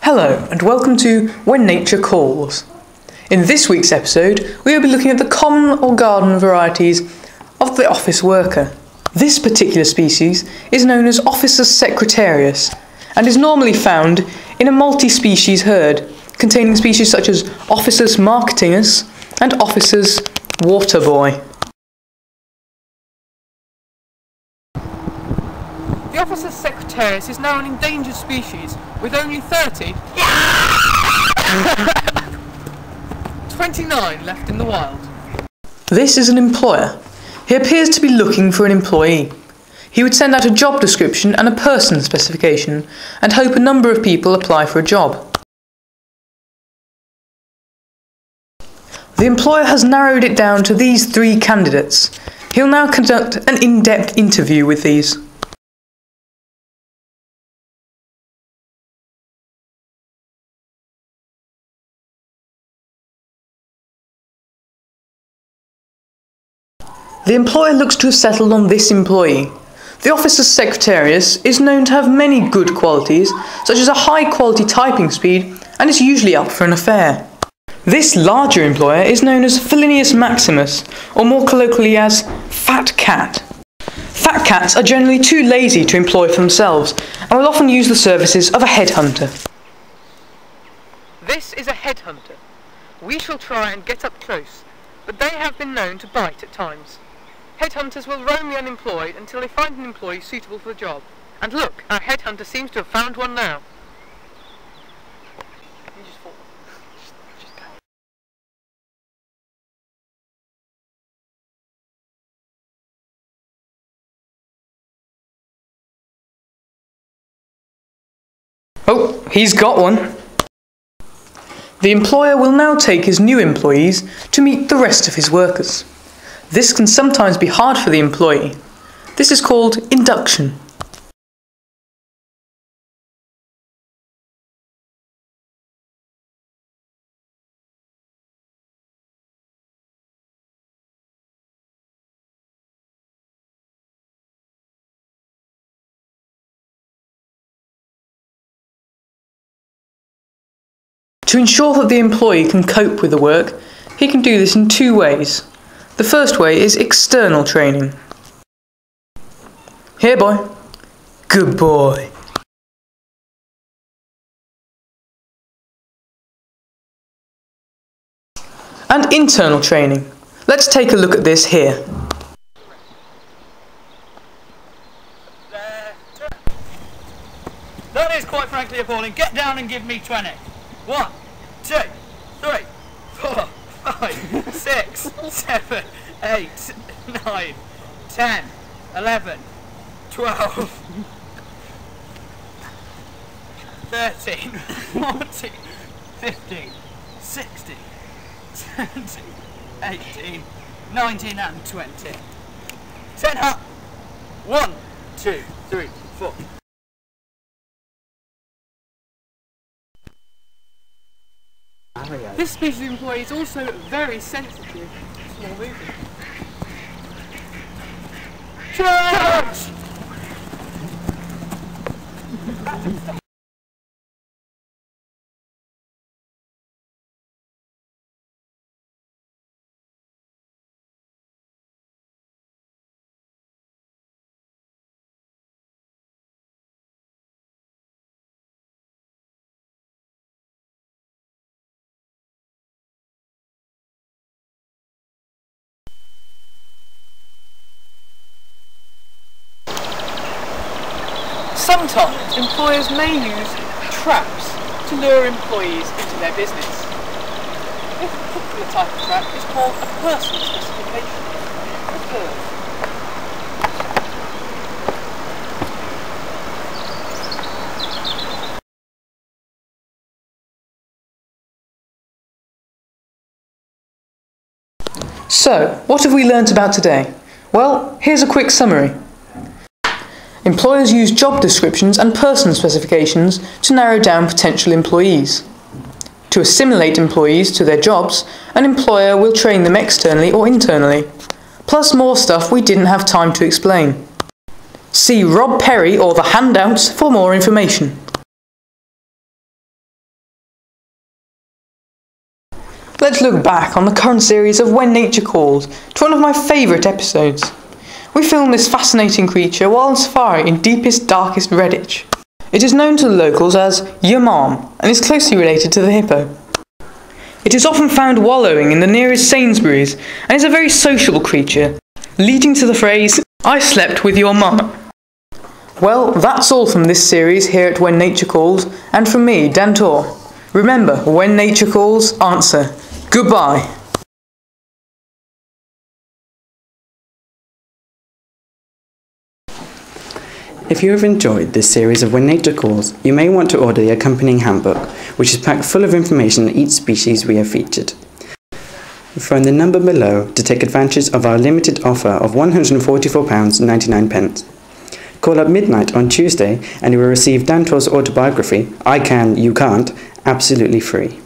Hello and welcome to When Nature Calls. In this week's episode, we will be looking at the common or garden varieties of the office worker. This particular species is known as Ophicis secretarius and is normally found in a multi-species herd containing species such as Ophicis marketingus and Ophicis waterboy. The Ophicis secretarius is now an endangered species with only 29 left in the wild. This is an employer. He appears to be looking for an employee. He would send out a job description and a person specification and hope a number of people apply for a job. The employer has narrowed it down to these 3 candidates. He'll now conduct an in-depth interview with these. The employer looks to have settled on this employee. The Ophicis secretarius is known to have many good qualities, such as a high quality typing speed, and is usually up for an affair. This larger employer is known as Felinius maximus, or more colloquially as fat cat. Fat cats are generally too lazy to employ for themselves, and will often use the services of a headhunter. This is a headhunter. We shall try and get up close, but they have been known to bite at times. Headhunters will roam the unemployed until they find an employee suitable for the job. And look, our headhunter seems to have found one now. You just fall. Just go. Oh, he's got one. The employer will now take his new employees to meet the rest of his workers. This can sometimes be hard for the employee. This is called induction. To ensure that the employee can cope with the work, he can do this in 2 ways. The first way is external training. Here, boy. Good boy. And internal training. Let's take a look at this here. That is quite frankly appalling. Get down and give me 20. 1, 2, 3, 4, 5, 6, 7, 8, 9, 10, 11, 12, 13, 14, 15, 16, 17, 18, 19 and 20. 10 up. 1, 2, 3, 4. This species of employee is also very sensitive to small movements. Charge! Sometimes employers may use traps to lure employees into their business. This particular type of trap is called a person specification. So, what have we learnt about today? Well, here's a quick summary. Employers use job descriptions and person specifications to narrow down potential employees. To assimilate employees to their jobs, an employer will train them externally or internally, plus more stuff we didn't have time to explain. See Rob Perry or the handouts for more information. let's look back on the current series of When Nature Calls to one of my favourite episodes. We filmed this fascinating creature while on safari in deepest, darkest Redditch. It is known to the locals as your mom and is closely related to the hippo. It is often found wallowing in the nearest Sainsbury's and is a very sociable creature, leading to the phrase, "I slept with your mum." Well, that's all from this series here at When Nature Calls, and from me, Dan Tor. Remember, when nature calls, answer. Goodbye. If you have enjoyed this series of When Nature Calls, you may want to order the accompanying handbook, which is packed full of information on each species we have featured. Phone the number below to take advantage of our limited offer of £144.99. Call at midnight on Tuesday and you will receive Dan Tor's autobiography, I Can, You Can't, absolutely free.